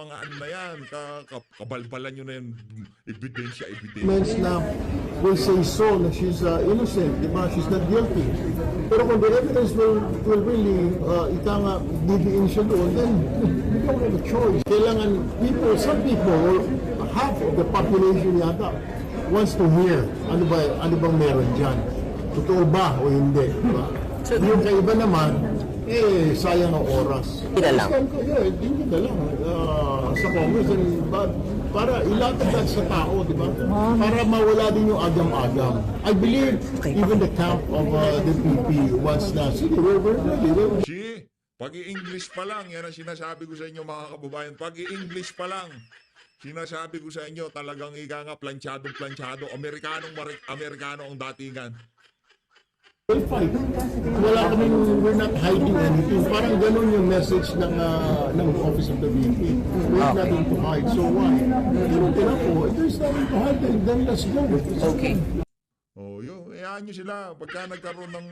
mga ano na yan, kabalbalan nyo na yung ebidensya. Na will say so na she's innocent, di ba? She's not guilty. Pero kung the evidence will really, ika nga, didiin siya doon, then we don't have a choice. Kailangan some people, half of the population yata, wants to hear ano bang meron dyan. Totoo ba o hindi? Diba? Yung kaiba naman, sayang ang oras. Hindi na lang. Hindi na lang. Sa Congress, para ilatag that sa tao, di ba? Para mawala din yung agam-agam. I believe even the camp of the PP wants na, sige, we're ready. Pag-i-English pa lang, yan ang sinasabi ko sa inyo mga kababayan, pag-i-English pa lang, sinasabi ko sa inyo, talagang ika nga, planchado, Amerikano ang datingan. We'll fight. We're not hiding anything. Parang ganun yung message ng Office of the VP. There's nothing to hide. So why? Pero tinapo, if there's nothing to hide, then let's go. Okay. Hayaan nyo sila. Pagka nagkaroon ng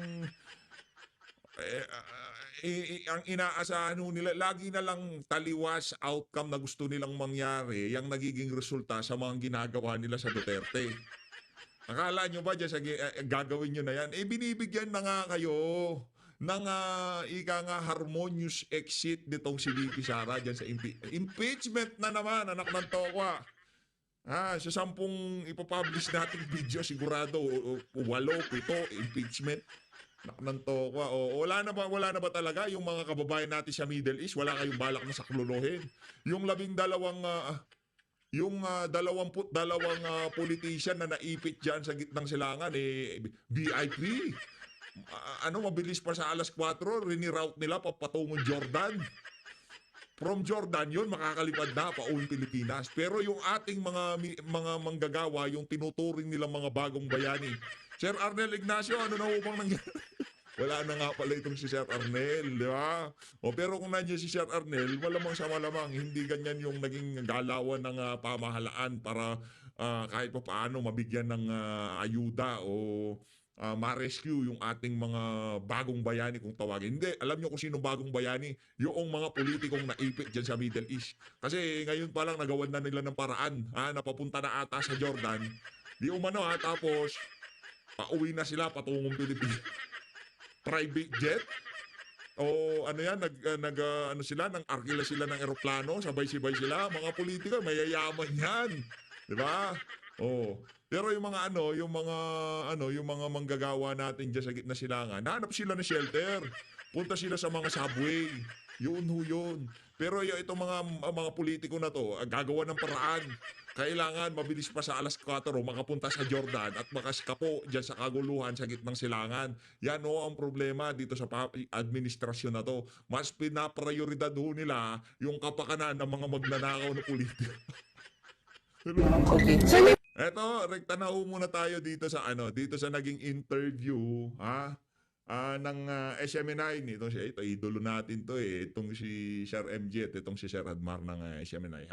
ang inaasahan nila, lagi na lang taliwas outcome na gusto nilang mangyari, yung nagiging resulta sa mga ginagawa nila sa Duterte. Akala nyo ba dyan sa gagawin nyo na yan? Binibigyan na nga kayo ng ika nga harmonious exit nitong si VP Sara dyan sa impeachment na naman, anak ng tokwa. Sa 10 ipapublish natin video, sigurado 8, 7 impeachment. Anak ng tokwa. Wala na ba talaga yung mga kababayan natin sa Middle East? Wala kayong balak na saklolohin? Yung 12 politician na naipit dyan sa gitnang silangan, VIP. Mabilis pa sa alas 4, riniroute nila papatungong Jordan. From Jordan yun, makakalipad na pauwing Pilipinas. Pero yung ating mga manggagawa, yung tinuturing nilang mga bagong bayani. Sir Arnel Ignacio, ano na upang nangyari? Wala na nga pala itong si Sir Arnel, di ba? Pero kung nandiyan si Sir Arnel, malamang sa malamang, hindi ganyan yung naging galawan ng pamahalaan para kahit pa paano mabigyan ng ayuda o ma-rescue yung ating mga bagong bayani kung tawagin. Hindi, alam nyo kung sino bagong bayani? Yung mga politikong naipit dyan sa Middle East. Kasi ngayon pa lang nagawan na nila ng paraan, napapunta na ata sa Jordan. Di umano tapos pauwi na sila patungong Pilipinas. Private jet? O nag-arkila sila ng eroplano, sabay-sabay sila. Mga politika, mayayaman yan. Di ba? Pero yung mga manggagawa natin diyan sa gitna silangan, hanap sila ng shelter. Punta sila sa mga subway. Yun. Pero itong mga politiko na to, gagawa ng paraan. Kailangan mabilis pa sa alas 4 makapunta sa Jordan at makaskapo dyan sa kaguluhan sa gitnang silangan. Yan ang problema dito sa administrasyon na to. Mas pinaprioridad nila yung kapakanan ng mga magnanakaw na politiko. Okay. Eto, rekta na muna tayo dito sa naging interview ng SMNI nito ito idolo natin to itong si Sir MJ at itong si Sir Admar ng SMNI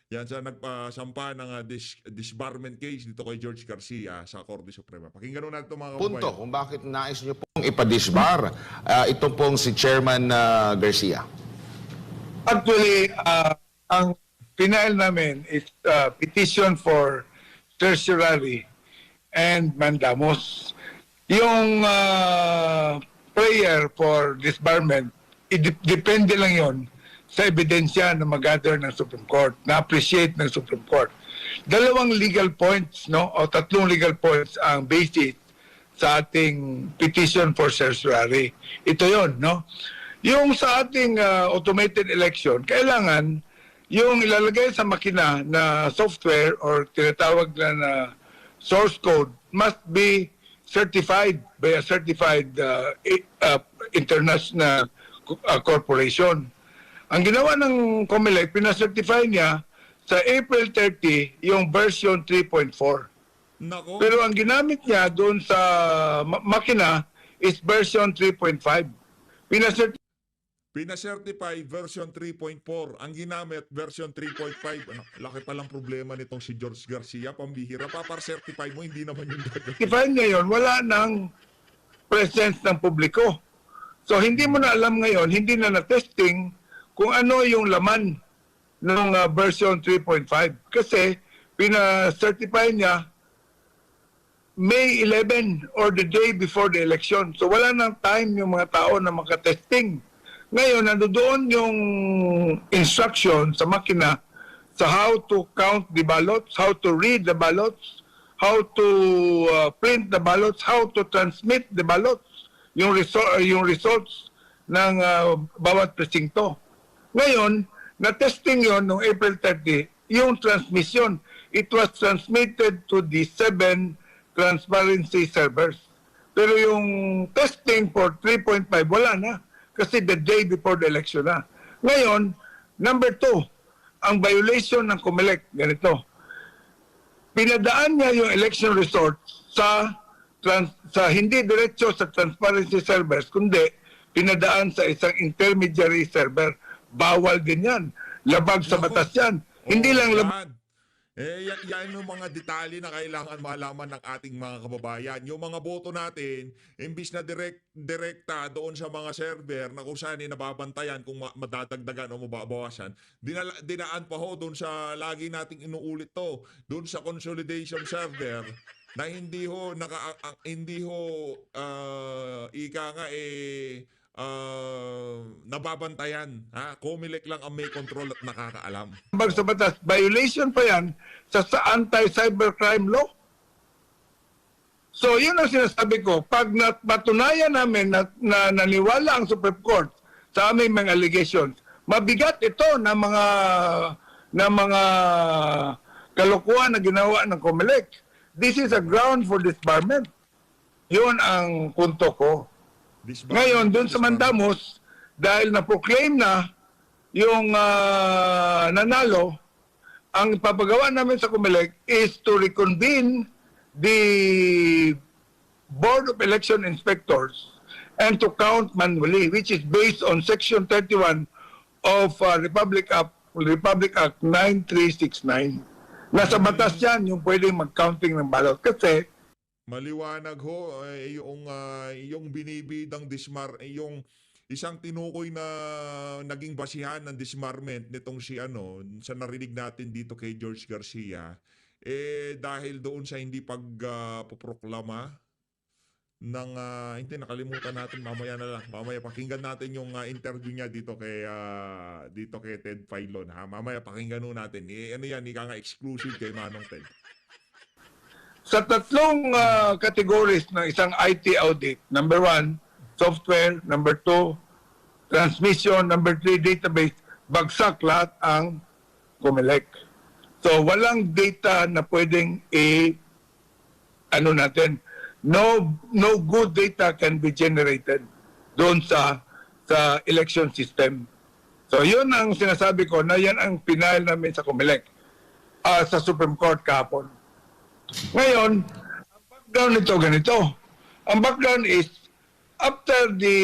yan sa nagpasampa ng disbarment case dito kay George Garcia sa Korte Suprema. Pakinggan natin ito mga kababayan. Punto kung bakit nais niyo pong ipadisbar itong pong si Chairman Garcia. Actually, ang final namin is petition for certiorari and mandamus. Yung prayer for disbarment, depende lang yon sa ebidensya na mag-gather ng Supreme Court, na-appreciate ng Supreme Court. 2 legal points, o 3 legal points ang basis sa ating petition for certiorari. Ito yon, Yung sa ating automated election, kailangan yung ilalagay sa makina na software or tinatawag na source code must be certified by a certified international corporation. Ang ginawa ng COMELEC, pinacertify niya sa April 30 yung version 3.4. Nako. Pero ang ginamit niya doon sa makina is version 3.5. Pina-certify version 3.4. Ang ginamit version 3.5. Laki palang problema nitong si George Garcia. Pambihira. Papar-certify mo, hindi naman yung gagawin. Certify ngayon, wala nang presence ng publiko. So hindi mo na alam ngayon, hindi na na-testing kung ano yung laman nung version 3.5. Kasi pina-certify niya May 11 or the day before the election. So wala nang time yung mga tao na makatesting. Ngayon, nandoon yung instruction sa makina sa how to count the ballots, how to read the ballots, how to print the ballots, how to transmit the ballots, yung results ng bawat presinto. Ngayon, na-testing yon noong April 30, yung transmission. It was transmitted to the 7 transparency servers. Pero yung testing for 3.5, wala na. Kasi the day before the election na. Ngayon, number 2, ang violation ng COMELEC, ganito. Pinadaan niya yung election results sa hindi diretso sa transparency servers, kundi pinadaan sa isang intermediary server. Bawal din yan. Labag sa batas yan. Hindi lang labag. Yan yung mga detalye na kailangan malaman ng ating mga kababayan. Yung mga boto natin, imbis na direkta doon sa mga server na kung saan nababantayan kung madadagdagan o mababawasan, dinaan pa ho doon sa lagi nating inuulit to, doon sa consolidation server na hindi ho ika nga nababantayan. COMELEC lang ang may control at nakakaalam. Labag sa batas. Violation pa yan sa anti-cybercrime law. So, yun ang sinasabi ko. Pag patunayan namin na naniwala ang Supreme Court sa aming mga allegations, mabigat ito na mga kalokohan na ginawa ng COMELEC. This is a ground for disbarment. Yun ang punto ko. Ngayon, doon sa Mandamos, dahil na-proclaim na yung nanalo, ang ipapagawa namin sa COMELEC is to reconvene the Board of Election Inspectors and to count manually, which is based on Section 31 of Republic Act 9369. Nasa batas yan yung pwedeng mag-counting ng ballot. Kasi maliwanag ho yung binibidang yung isang tinukoy na naging basihan ng disbarment nitong sa narinig natin dito kay George Garcia, dahil doon sa hindi pagpoproklama ng hindi nakalimutan natin, mamaya na lang, mamaya pakinggan natin yung interview niya dito kay Ted Filon, mamaya pakinggan natin yan, ika nga exclusive kay Manong Ted. sa tatlong categories ng isang IT audit, number 1, software, number 2, transmission, number 3, database, bagsak lahat ang COMELEC. So walang data na pwedeng no good data can be generated doon sa election system. So yun ang sinasabi ko na yan ang pinail namin sa COMELEC sa Supreme Court kahapon. Ngayon, ang background nito ganito. Ang background is, after the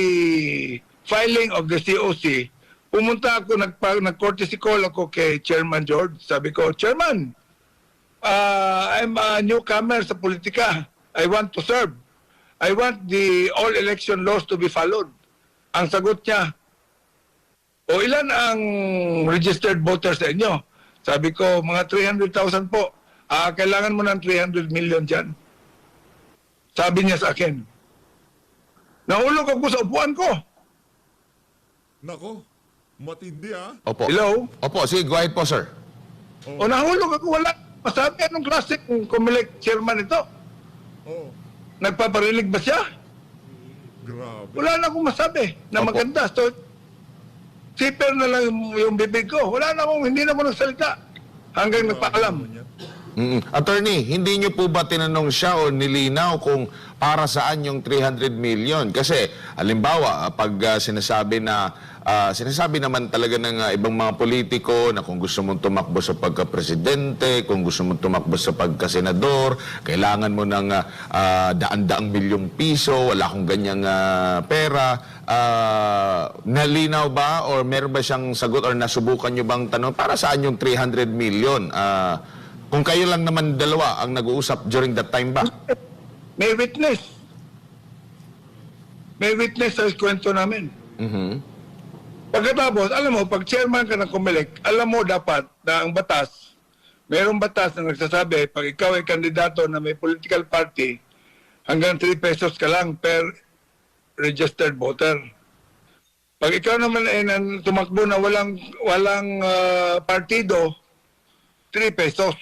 filing of the COC, pumunta ako, nag-courtesy call ako kay Chairman George. Sabi ko, Chairman, I'm a newcomer sa politika. I want to serve. I want all election laws to be followed. Ang sagot niya, o ilan ang registered voters sa inyo? Sabi ko, mga 300,000 po. Kailangan mo ng 300 million dyan. Sabi niya sa akin. Nahulog ako sa upuan ko. Nako, matindi Opo. Hello? Opo, sige, go ahead po, sir. O nahulog ako, wala. Masabi anong klase kung COMELEC chairman ito? Oh, Nagpaparinig ba siya? grabe. Wala na akong masabi na Opo. maganda. So, siper na lang yung bibig ko. Wala na akong, hindi na ako nagsalita. Hanggang nagpaalam. Attorney, hindi niyo po ba tinanong siya o nilinaw kung para saan yung 300 million? Kasi, halimbawa, pag sinasabi naman talaga ng ibang mga politiko na kung gusto mong tumakbo sa pagka-presidente, kung gusto mong tumakbo sa pagka-senador, kailangan mo ng daan-daang milyong piso, wala akong ganyang pera. Nalinaw ba or meron ba siyang sagot or nasubukan niyo bang tanong para saan yung 300 million? Kung kayo lang naman dalawa ang nag-uusap during that time ba? May witness. May witness sa kwento namin. Pagkatapos, alam mo, pag chairman ka ng COMELEC, alam mo dapat na ang batas, mayroong batas na nagsasabi, pag ikaw ay kandidato na may political party, hanggang 3 pesos ka lang per registered voter. Pag ikaw naman ay tumakbo na walang partido, 3 pesos.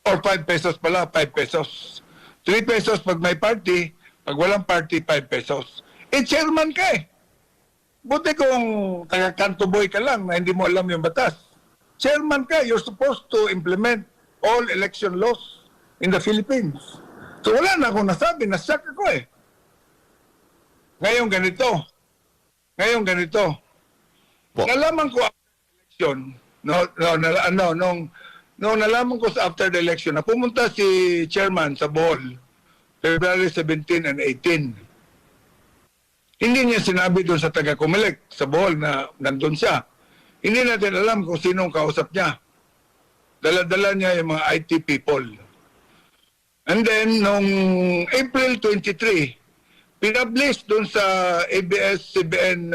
Or 5 pesos pala, 5 pesos. 3 pesos pag may party, pag walang party, 5 pesos. Chairman ka eh. Buti kung taga-kanto boy ka lang na hindi mo alam yung batas. Chairman ka, you're supposed to implement all election laws in the Philippines. So wala na akong nasabi, nasyak ako eh. Ngayon ganito. Po. Nalaman ko after the election, nung nalaman ko sa after the election, na pumunta si chairman sa Bohol, February 17 and 18. Hindi niya sinabi doon sa taga-COMELEC sa Bohol na nandun siya. Hindi natin alam kung sinong kausap niya. Dala-dala niya yung mga IT people. And then, noong April 23, pinablish doon sa ABS-CBN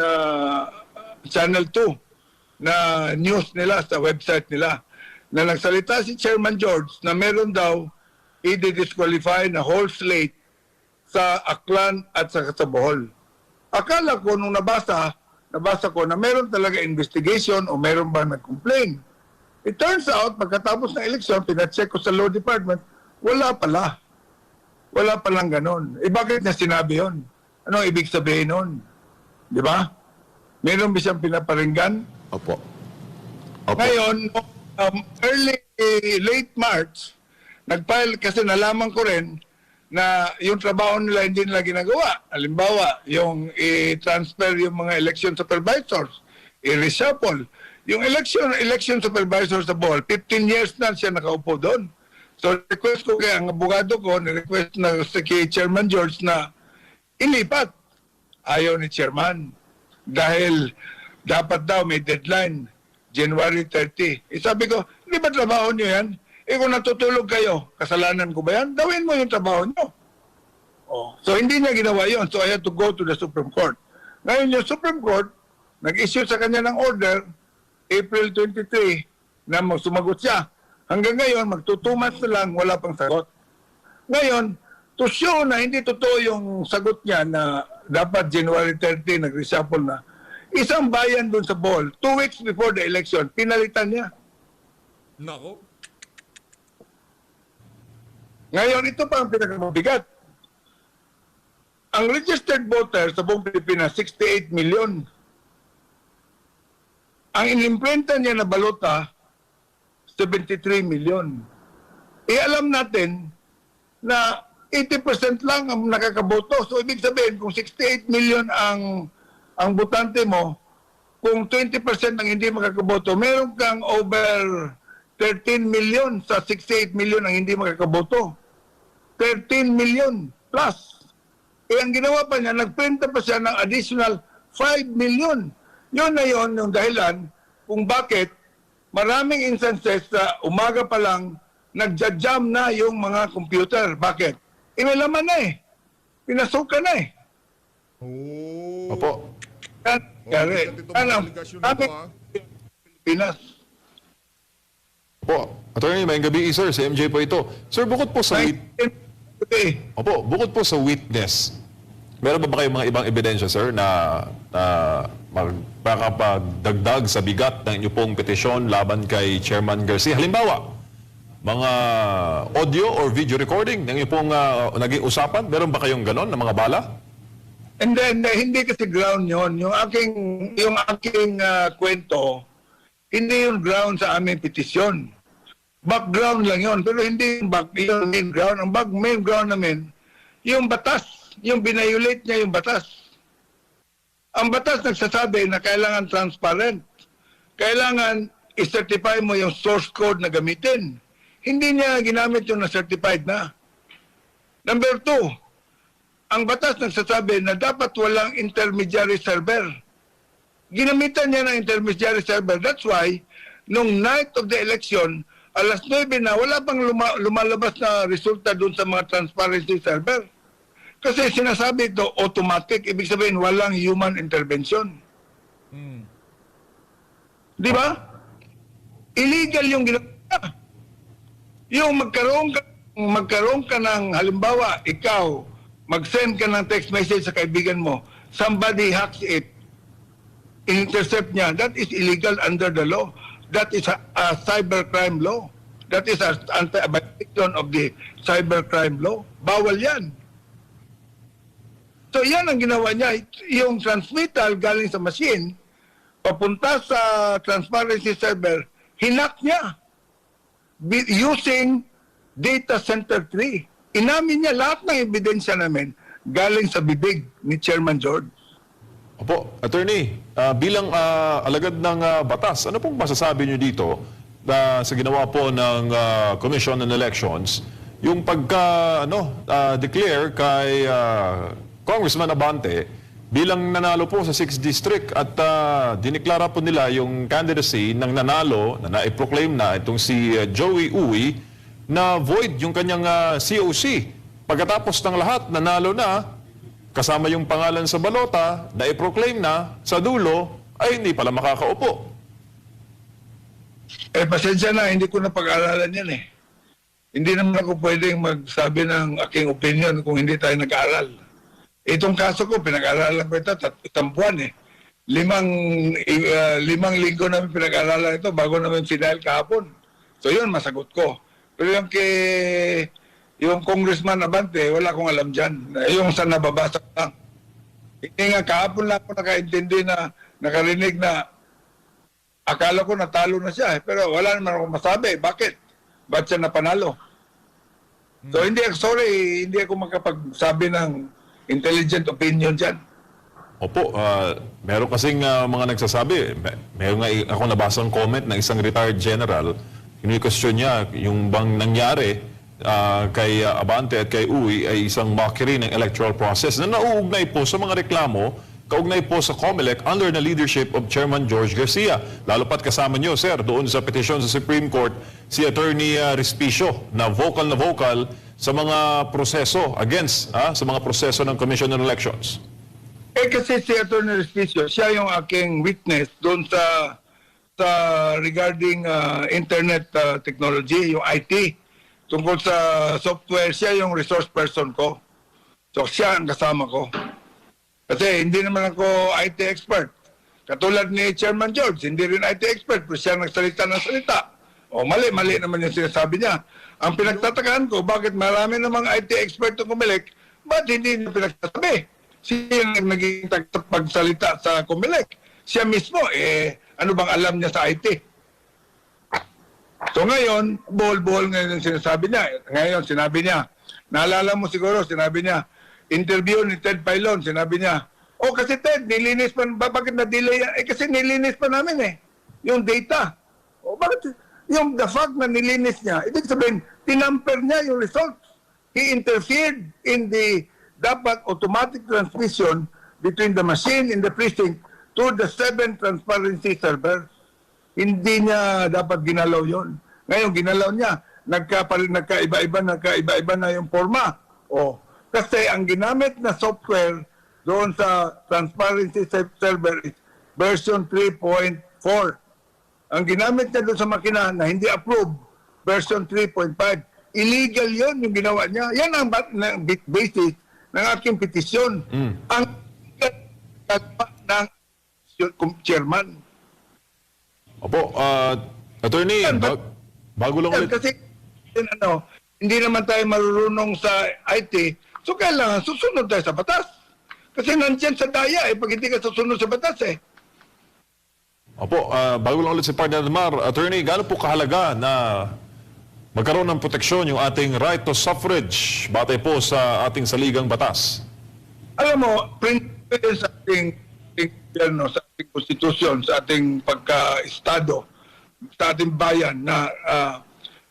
Channel 2 na news nila sa website nila na nagsalita si Chairman George na meron daw i-disqualify na whole slate sa Aklan at sa Bohol. Akala ko nung nabasa ko na meron talaga investigation o meron ba nag-complain. It turns out, pagkatapos ng eleksyon, pinacheck ko sa law department, wala pala. Wala palang ganon. Bakit niya sinabi yun? Anong ibig sabihin nun? Di ba? Meron ba siyang pinaparinggan? Opo. Ngayon, late March, nag-file kasi nalaman ko rin na yung trabaho nila hindi nila ginagawa. Halimbawa, yung i-transfer yung mga election supervisors, i-reshuffle. Yung election supervisor sa Bohol, 15 years na siya nakaupo doon. So, request ko kaya ang abogado ko, request na kay Chairman George na ilipat. Ayaw ni Chairman. Dahil dapat daw may deadline, January 30. Sabi ko, hindi ba trabaho niyo yan? Kung natutulog kayo, kasalanan ko ba yan? Gawin mo yung trabaho nyo. So, hindi niya ginawa yon. So, I had to go to the Supreme Court. Ngayon, yung Supreme Court, nag-issue sa kanya ng order, April 23, na sumagot siya. Hanggang ngayon, magtutumas na lang, wala pang sagot. Ngayon, to show na hindi totoo yung sagot niya na dapat January 30, nag-reshuffle na, isang bayan dun sa Bohol, 2 weeks before the election, pinalitan niya. Nako. Ngayon, ito pa ang pinakamabigat. Ang registered voters sa buong Pilipinas, 68 million. Ang inimprenta niya na balota, 73 million. Alam natin na 80% lang ang nakakaboto. So, ibig sabihin, kung 68 million ang botante mo, kung 20% ang hindi makakaboto, meron kang over 13 million sa 68 million ang hindi makakaboto. 13 million plus. Ang ginawa pa niya, nagprinta pa siya ng additional 5 million. Yun na yun, yung dahilan kung bakit maraming instances sa umaga pa lang, nagja-jam na yung mga computer. Bakit? May laman na eh. Pinasukan na eh. Oh. Opo. Bigat itong mga aligasyon na ito, ha? Pilipinas. Po, Attorney, mayang gabi, sir. Si MJ po ito. Sir, bukod po sa bukod po sa witness, meron ba kayong mga ibang ebidensya, sir, na magpapagdagdag sa bigat ng inyong pong petisyon laban kay Chairman Garcia? Halimbawa, mga audio or video recording ng inyong pong naging usapan, meron ba kayong ganon na mga bala? And then, hindi kasi ground yon. Yung aking kwento, hindi yung ground sa aming petisyon. Background lang yon, pero hindi yung main ground. Ang main ground namin, yung batas, yung binayulate niya yung batas. Ang batas nagsasabi na kailangan transparent. Kailangan i-certify mo yung source code na gamitin. Hindi niya ginamit yung na-certified na. Number 2, ang batas nagsasabi na dapat walang intermediary server. Ginamitan niya ng intermediary server. That's why, nung night of the election, alas 9 na, wala pang lumalabas na resulta dun sa mga transparency server. Kasi sinasabi ito, automatic. Ibig sabihin, walang human intervention. Di ba? Illegal yung ginawa niya. Yung magkaroon ka ng, halimbawa, ikaw, mag-send ka ng text message sa kaibigan mo, somebody hacks it, intercept niya, that is illegal under the law. That is a cybercrime law. That is an violation of the cybercrime law. Bawal yan. So yan ang ginawa niya. Yung transmittal galing sa machine, papunta sa transparency server, hinak niya using data center 3. Inamin niya lahat ng ebidensya namin galing sa bibig ni Chairman George. Opo, attorney, bilang alagad ng batas, ano pong masasabi niyo dito sa ginawa po ng Commission on Elections, yung declare kay Congressman Abante bilang nanalo po sa 6th District at diniklara po nila yung candidacy ng nanalo na na-proclaim na itong si Joey Uy na void yung kanyang COC. Pagkatapos ng lahat, nanalo na, kasama yung pangalan sa balota, na-proclaim na, sa dulo, ay hindi pala makakaupo. Pasensya na, hindi ko na pag-aaralan yan eh. Hindi naman ako pwedeng magsabi ng aking opinion kung hindi tayo nag-aaral. Itong kaso ko, pinag-aaralan ko ito, isang buwan eh. Limang linggo namin pinag-aaralan ito bago namin final kahapon. So yun, masagot ko. Pero yung Congressman Abante, wala akong alam dyan. Yung sa nababasa ko lang. Hindi nga, kahapon lang ako nakaintindi na, nakarinig na akala ko natalo na siya. Pero wala naman akong masabi. Bakit? Ba't siya napanalo? So hindi ako makapagsabi ng intelligent opinion dyan. Opo, meron kasing mga nagsasabi, meron nga ako nabasang comment ng isang retired general, kini-question niya yung bang nangyari kay Abante at kay Uy ay isang mockery ng electoral process na nauugnay po sa mga reklamo, kaugnay po sa COMELEC under the leadership of Chairman George Garcia. Lalo pat kasama niyo, sir, doon sa petition sa Supreme Court, si Attorney Respicio na vocal sa mga proseso sa mga proseso ng Commission on Elections. Kasi si Attorney Respicio, siya yung aking witness doon sa regarding internet technology, yung IT. Tungkol sa software, siya yung resource person ko. So siya ang kasama ko. Kasi hindi naman ako IT expert. Katulad ni Chairman George, hindi rin IT expert, pero siya nagsalita ng salita. O mali naman yung sinasabi niya. Ang pinagtatakaan ko, bakit marami namang IT expert ng COMELEC, ba't hindi niya pinagsasabi? Siya ang naging pagsalita sa COMELEC. Siya mismo, ano bang alam niya sa IT? So ngayon, buhol-buhol ngayon yung sinasabi niya. Ngayon, sinabi niya, naalala mo siguro, sinabi niya, interview ni Ted Pailon, sinabi niya, kasi Ted, nilinis pa, bakit na-delay? Kasi nilinis pa namin yung data. Bakit? The fact na nilinis niya, ibig sabihin, tinamper niya yung results. He interfered in the dapat automatic transmission between the machine in the precinct to the 7 transparency servers. Hindi niya dapat ginalaw yon. Ngayon, ginalaw niya. Nagkaiba-iba na yung forma. Kasi ang ginamit na software doon sa transparency server is version 3.4. Ang ginamit niya doon sa makina na hindi approved, version 3.5. Illegal yon yung ginawa niya. Yan ang basis ng aking petisyon. Ang ng chairman. Opo, attorney, bago lang ulit. Kasi hindi naman tayo marunong sa IT, so kailangan susunod tayo sa batas. Kasi nandiyan sa daya, pag hindi ka susunod sa batas Opo, bago lang ulit si Partner Mar, attorney, gaano po kahalaga na magkaroon ng proteksyon yung ating right to suffrage batay po sa ating saligang batas? Alam mo, principle sa ating sa ating konstitusyon, sa ating pagka-estado, sa ating bayan na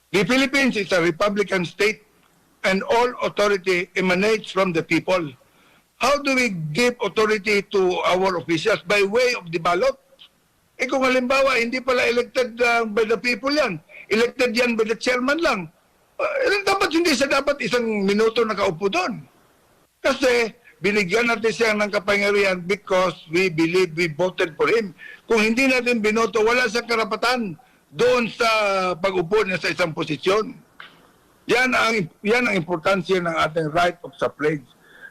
the Philippines is a republican state and all authority emanates from the people. How do we give authority to our officials? By way of the ballot. Kung halimbawa, hindi pala elected by the people yan. Elected yan by the chairman lang. Dapat hindi siya dapat isang minuto nakaupo doon. Kasi binigyan natin siya ng kapangyarihan because we believe we voted for him. Kung hindi natin binoto, wala siyang karapatan doon sa pag-upo niya sa isang posisyon. Yan ang importansya ng ating right of suffrage.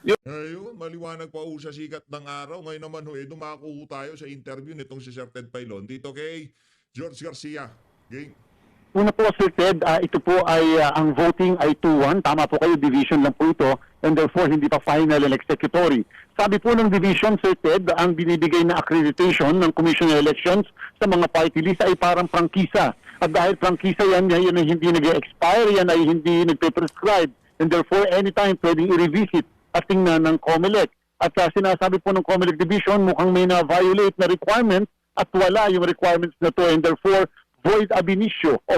Ayun, maliwanag pa sa sikat ng araw. Ngayon naman dumako tayo sa interview nitong si Sir Ted Pailon. Dito kay George Garcia. Game. Una po, Sir Ted, ito po ay ang voting ay 2-1. Tama po kayo, division lang po ito. And therefore, hindi pa final and executory. Sabi po ng division, Sir Ted, ang binibigay na accreditation ng Commission on Elections sa mga party list ay parang prangkisa. At dahil prangkisa yan ay hindi nag-expire, yan ay hindi nagpe-prescribe. And therefore, anytime pwedeng i-revisit at tingnan ng COMELEC. At sinasabi po ng COMELEC division, mukhang may na-violate na requirements at wala yung requirements na to. And therefore, void ab initio o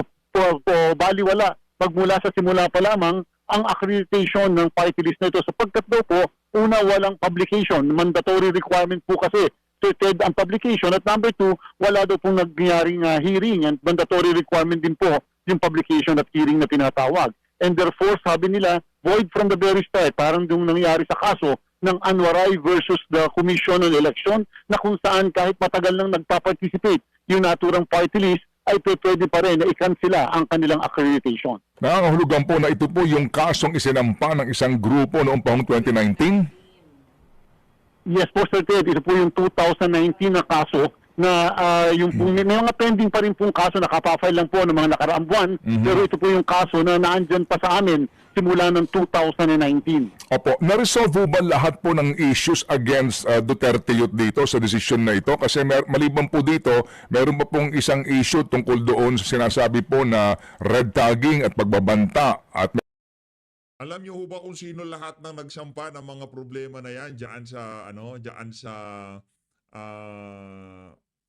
baliwala magmula sa simula pa lamang ang accreditation ng party list na ito sapagkat daw po, una, walang publication, mandatory requirement po kasi Sir Ted ang publication, at number 2, wala daw pong nagyaring hearing, and mandatory requirement din po yung publication at hearing na tinatawag. And therefore, sabi nila, void from the very start, parang yung nangyari sa kaso ng Anwaray versus the Commission on Election na kung saan kahit matagal nang nagpa-participate yung naturang party list, ay pwede pa rin na i-cancela ang kanilang accreditation. Nangangahulugan po na ito po yung kasong isinampa ng isang grupo noong taong 2019? Yes po, Sir Ted. Ito po yung 2019 na kaso na yung may mga pending pa rin pong kaso, nakapafile lang po ng mga nakaraang buwan, pero ito po yung kaso na naandyan pa sa amin simula ng 2019. Opo, na-resolve ba lahat po ng issues against Duterte Youth dito sa desisyon na ito? Kasi maliban po dito, meron pa pong isang issue tungkol doon sa sinasabi po na red tagging at pagbabanta at Alam niyo ho ba kung sino lahat ng nagsampa ng mga problema na yan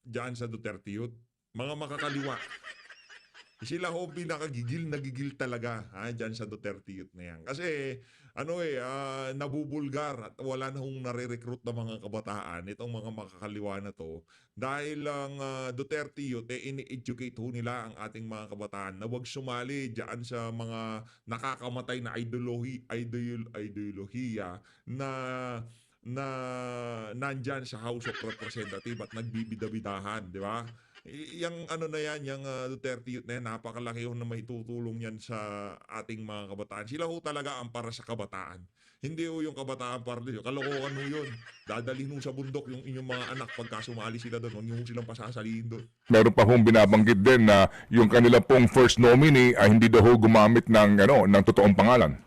diyan sa Duterte Youth? Mga makakaliwa. Sila ho nagigil talaga diyan sa Duterte Youth na yan. Kasi nabubulgar at wala na hong nare-recruit na mga kabataan itong mga makakaliwa na to dahil lang Duterte Youth ini-educate ho nila ang ating mga kabataan na huwag sumali diyan sa mga nakakamatay na ideolohiya na nandyan sa House of Representatives at nagbibidabidahan, di ba? Yung Duterte Youth na yan, napakalaki ho na may tutulong yan sa ating mga kabataan. Sila ho talaga ang para sa kabataan. Hindi ho yung kabataan para dito. Kalokohan ho yun. Dadalhin ho sa bundok yung inyong mga anak pagka sumali sila doon. Huwag nyo silang pasasalihin doon. meron pa hong binabanggit din na yung kanila pong first nominee ay hindi daw ho gumamit ng totoong pangalan.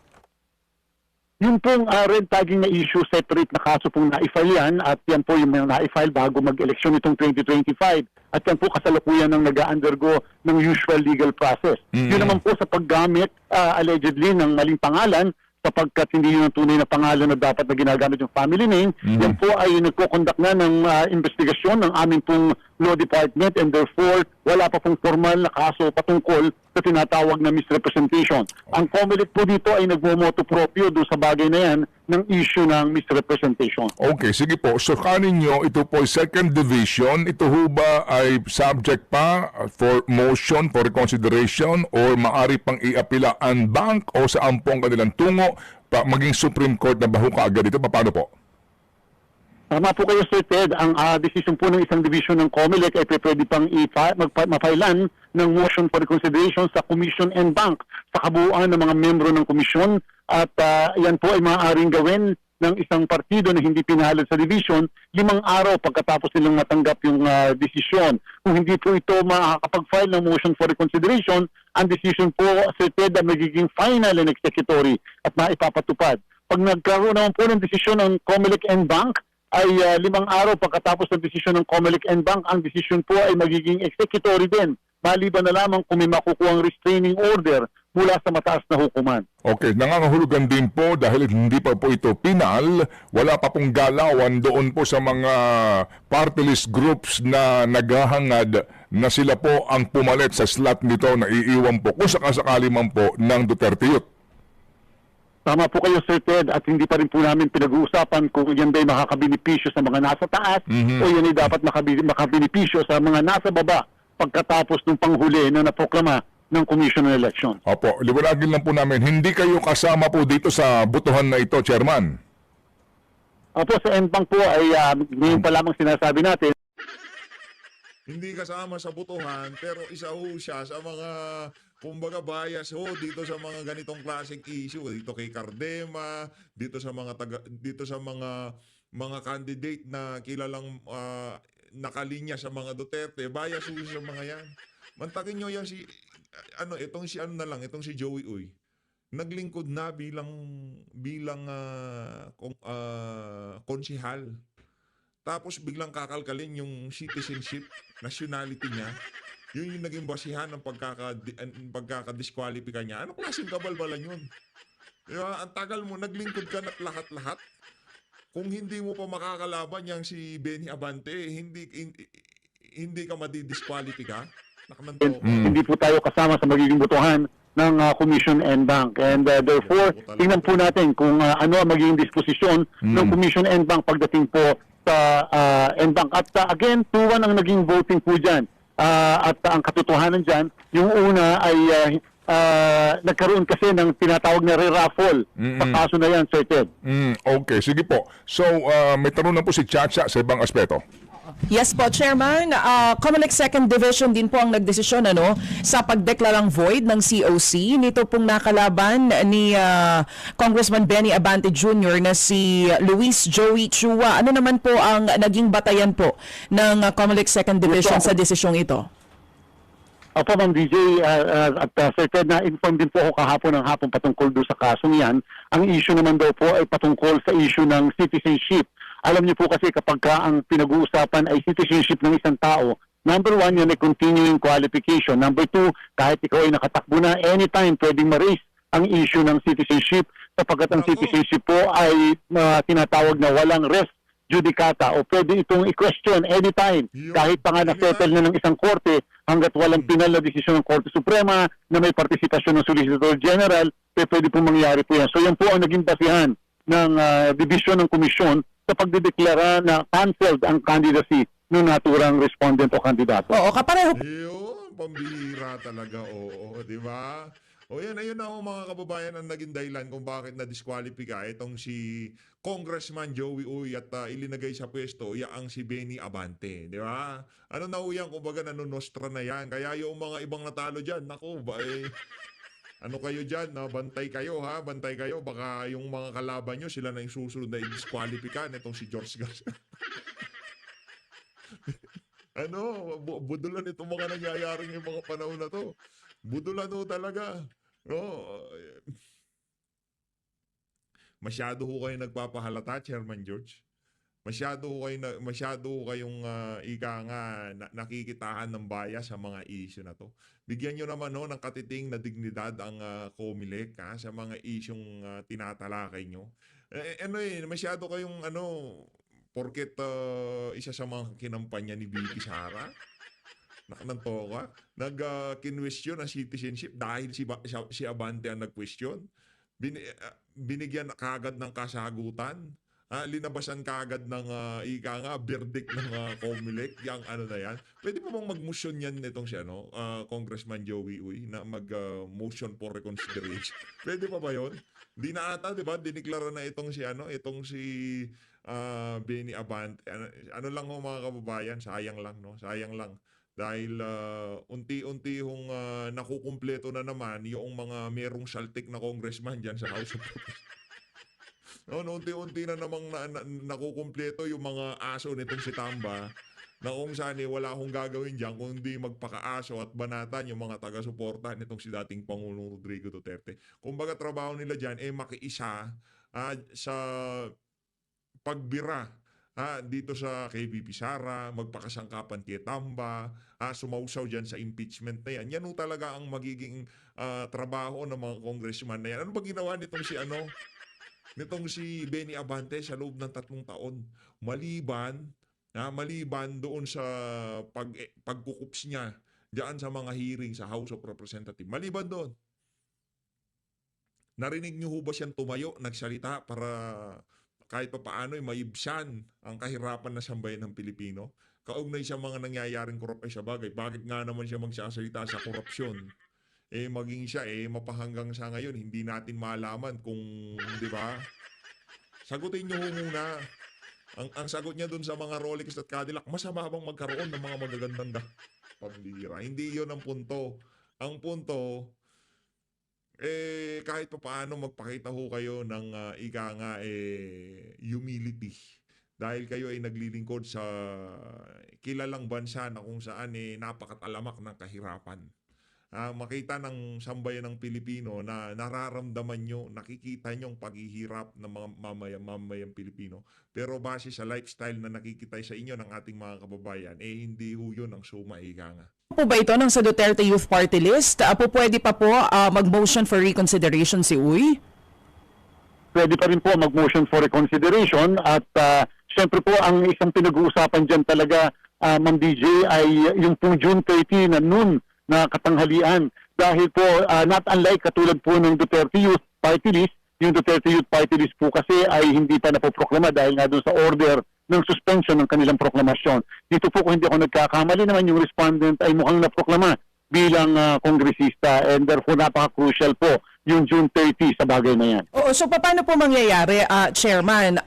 Yung pong red tagging na issue, separate na kaso pong na-file yan at yan po yung na-file bago mag-eleksyon itong 2025 at yan po kasalukuyan ng nag-undergo ng usual legal process. Yun naman po sa paggamit allegedly ng maling pangalan sapagkat hindi yun ang tunay na pangalan na dapat na ginagamit yung family name. Yan po ay nagko-conduct na ng investigasyon ng aming pong law department and therefore wala pa pong formal na kaso patungkol sa tinatawag na misrepresentation. Ang COMELEC po dito ay nagmomoto proprio doon sa bagay na yan ng issue ng misrepresentation. Okay, sige po. So kanin nyo, ito po second division. Ito ho ba ay subject pa for motion, for reconsideration, or maari pang i-apila ang bank o saan po ang kanilang tungo maging Supreme Court na baho kaagad ito? Paano po? Tama po kayo, Sir Ted. Ang decision po ng isang division ng COMELEC ay pwede pang mapailan ng motion for reconsideration sa Commission and Bank sa kabuuan ng mga membro ng komisyon at yan po ay maaaring gawin ng isang partido na hindi pinahalad sa division 5 araw pagkatapos nilang matanggap yung desisyon. Kung hindi po ito makakapag-file ng motion for reconsideration, ang decision po, Sir Ted, ay magiging final and executory at maipapatupad. Pag nagkaroon naman po ng desisyon ng COMELEC and Bank, ay 5 araw pagkatapos ng desisyon ng COMELEC and Bank, ang desisyon po ay magiging executory din. Maliban na lamang kung may makukuhang restraining order mula sa mataas na hukuman. Okay, nangangahulugan din po dahil hindi pa po ito pinal, wala pa pong galawan doon po sa mga party list groups na naghahangad na sila po ang pumalit sa slot nito na iiwan po kung sakasakali man po ng Duterte Youth. Tama po kayo, Sir Ted, at hindi pa rin po namin pinag-uusapan kung yan ba'y makakabenepisyo sa mga nasa taas o yan ay dapat makabenepisyo sa mga nasa baba pagkatapos ng panghuli na naproklama ng Commission on Election. Opo, liwanagin lang po namin, hindi kayo kasama po dito sa butuhan na ito, Chairman. Opo, sa NBank po ay ngayon pa lamang sinasabi natin. Hindi kasama sa botohan, pero isa ho siya sa mga, kumbaga, bias ho dito sa mga ganitong klaseng issue. Dito kay Cardema, dito sa mga candidate na kilalang nakalinya sa mga Duterte. Bias ho sa mga yan. Mantakin nyo yan itong si Joey Uy. Naglingkod na bilang konsihal. Tapos biglang kakalkalin yung citizenship, nationality niya. Yun yung naging basihan ng pagkakadiskwalipika niya. Anong klaseng kabalbalan yun? Diba? Ang tagal mo, naglingkod ka na lahat-lahat. Kung hindi mo pa makakalaban yang si Benny Abante, hindi ka madidiskwalipika. Hindi po tayo kasama sa magiging botohan ng Commission NBank. And therefore, tingnan po natin kung ano ang magiging disposisyon ng Commission NBank pagdating po sa NBank. At again, 2-1 ang naging voting po dyan. At ang katotohanan dyan, yung una ay nagkaroon kasi ng tinatawag na re-raffle sa kaso na yan, Sir Ted. Okay, sige po. So, may tanong na po si Chacha sa ibang aspeto. Yes po, Chairman. Comelec 2nd Division din po ang nagdesisyon sa pagdeklarang void ng COC. Nito pong nakalaban ni Congressman Benny Abante Jr. na si Luis Joey Chua. Ano naman po ang naging batayan po ng Comelec 2nd Division sa desisyong ito? Opo, Ma'am DJ, at Sir Ted, na-inform din po ako kahapon ng hapon patungkol doon sa kasong yan. Ang issue naman daw po ay patungkol sa issue ng citizenship. Alam niyo po kasi kapag ang pinag-uusapan ay citizenship ng isang tao, number 1, yun ay continuing qualification. Number 2, kahit ikaw ay nakatakbo na, anytime pwedeng ma-raise ang issue ng citizenship sapagkat ang citizenship po ay tinatawag na walang res judicata o pwede itong i-question anytime kahit pa nga na-settle na ng isang korte hanggat walang pinal na desisyon ng Korte Suprema na may partisipasyon ng Solicitor General, pwede po mangyari po yan. So yan po ang naging basihan ng division ng komisyon sa pagdedeklara na cancelled ang candidacy ng naturang respondent o kandidato. Oo, kapareho. Yun, pambihira talaga, oo, di ba? O yan, ayun na ho mga kababayan ang naging dahilan kung bakit na-disqualify itong si Congressman Joey Uy at ilinagay sa pwesto, ang si Benny Abante, di ba? Ano na ho yan, kumbaga nanonostra na yan. Kaya yung mga ibang natalo dyan, naku, ano kayo dyan, bantay kayo ha, bantay kayo. Baka yung mga kalaban nyo, sila na yung susunod na i-disqualify itong si George Garcia. Budulan itong mga nangyayaring yung mga panahon na to. Budulan ho talaga. No, masyado ho kayo nagpapahalata, Chairman George. Masyado ho kayong nakikitahan ng bias sa mga issue na to. Bigyan nyo naman ng katiting na dignidad ang Comelec sa mga isyong tinatalakay nyo. Masyado kayong porket isa sa mga kinampanya ni Vicky Sara. Nakananto ka. Nag-kinwestiyon ang citizenship dahil si Abante ang nag-question. Binigyan kagad ng kasagutan. Linabasan kagad ng verdict ng Comelec, yung na yan. Pwede po bang mag-motion yan nitong si Congressman Joey Uy na mag-motion for reconsideration? Pwede pa ba yun? Di na ata, di ba? Diniklara na itong si Benny Abante. Ano lang ho mga kababayan, sayang lang, no? Sayang lang. Dahil unti-unti hong nakukumpleto na naman yung mga merong saltik na congressman dyan sa House of Representatives. Unti-unti na namang nakukumpleto yung mga aso nitong si Tamba na kung saan wala akong gagawin dyan kundi magpakaaso at banatan yung mga taga-suporta nitong si dating Pangulong Rodrigo Duterte. Kumbaga trabaho nila dyan makiisa sa pagbira dito sa kay VP Sara, magpakasangkapan kay Tamba, sumausaw dyan sa impeachment na yan. Yan talaga ang magiging trabaho ng mga congressman na yan. Ano ba ginawa nitong si Benny Abante sa loob ng 3 taon? Maliban doon sa pagkukups niya diyan sa mga hearing sa House of Representatives. Maliban doon. Narinig niyo ho ba siyang tumayo, nagsalita para kahit pa paano maibsan ang kahirapan na sambayan ng Pilipino? Kaugnay sa mga nangyayaring korupsyon sa bagay. Bakit nga naman siya magsasalita sa korupsyon? Maging siya mapahanggang sa ngayon, hindi natin malaman kung, di ba? Sagutin niyo ho muna. Ang sagot niya dun sa mga Rolex at Cadillac, masama bang magkaroon ng mga magagandang pambira? Hindi yun ang punto. Ang punto, kahit pa paano magpakita ho kayo ng ika nga humility. Dahil kayo ay naglilingkod sa kilalang bansa na kung saan napakatalamak ng kahirapan. Makita ng sambayan ng Pilipino na nararamdaman nyo, nakikita nyo ang paghihirap ng mga mamayang Pilipino. Pero base sa lifestyle na nakikita sa inyo ng ating mga kababayan, hindi ho yun ang suma, ika nga. Po ba ito ng sa Duterte Youth Party List? Pwede pa po mag-motion for reconsideration si Uy? Pwede pa rin po mag-motion for reconsideration at syempre po ang isang pinag-uusapan dyan talaga, Ma'am DJ, ay yung pong June 30 na noon na katanghalian. Dahil po, not unlike katulad po ng Duterte Youth Party List, yung Duterte Youth Party List po kasi ay hindi pa napoproklama dahil nga doon sa order ng suspension ng kanilang proklamasyon. Dito po kung hindi ako nagkakamali naman, yung respondent ay mukhang naproklama bilang kongresista and therefore napaka-crucial po yung June 30 sa bagay na yan. Oo, so paano po mangyayari, Chairman?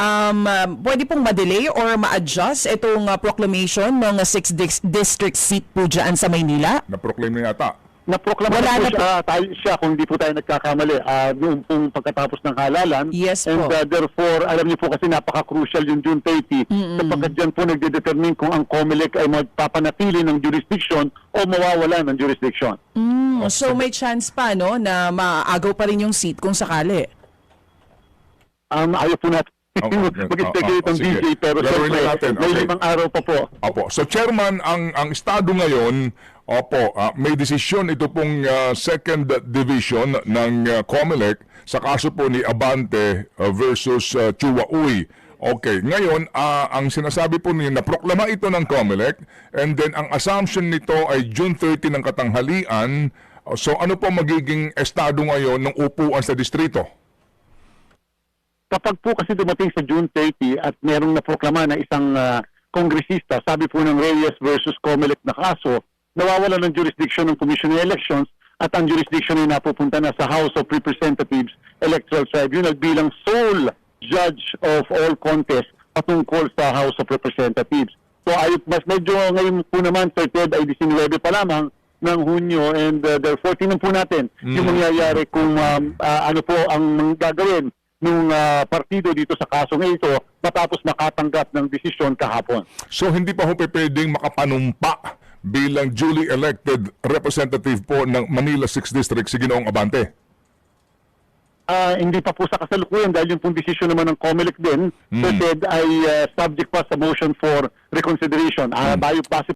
Pwede pong ma-delay or ma-adjust itong proclamation ng 6th district seat po dyan sa Maynila? Na-proclaim na yata. Naproklama Wala na po na siya kung hindi po tayo nagkakamali noong pong pagkatapos ng halalan. Yes and po. Therefore, alam niyo po kasi napaka-crucial yung June 30 sapagkat dyan po nagdedetermine kung ang COMELEC ay magpapanatili ng jurisdiction o mawawala ng jurisdiction. So may chance pa no na maagaw pa rin yung seat kung sakali. Ayaw po natin mag-speculate ng sige. DJ pero Gagawin siyempre natin, may okay. 5 araw pa po. Opo. So Chairman, ang estado ngayon, may desisyon ito pong second division ng COMELEC sa kaso po ni Abante versus Chua Uy. Okay, ngayon ang sinasabi po niya naproklama ito ng COMELEC and then ang assumption nito ay June 30 ng katanghalian. So ano po magiging estado ngayon ng upuan sa distrito? Kapag po kasi dumating sa June 30 at merong naproklama na isang kongresista, sabi po ng Reyes versus COMELEC na kaso, nawawala ng jurisdiction ng Commission on Elections at ang jurisdiction ay napupunta na sa House of Representatives Electoral Tribunal bilang sole judge of all contests patungkol sa House of Representatives. So mas medyo ngayon po naman, Sir Ted, ay 19 pa lamang ng Hunyo and therefore tingnan po natin yung mangyayari kung ano po ang gagawin ng partido dito sa kasong ito matapos makatanggap ng desisyon kahapon. So hindi pa ho pwedeng makapanumpa bilang duly elected representative po ng Manila 6th District si Ginoong Abante? Hindi pa po sa kasalukuyan dahil yung pong desisyon naman ng COMELEC din, Sir Ted, ay subject pa sa motion for reconsideration. Base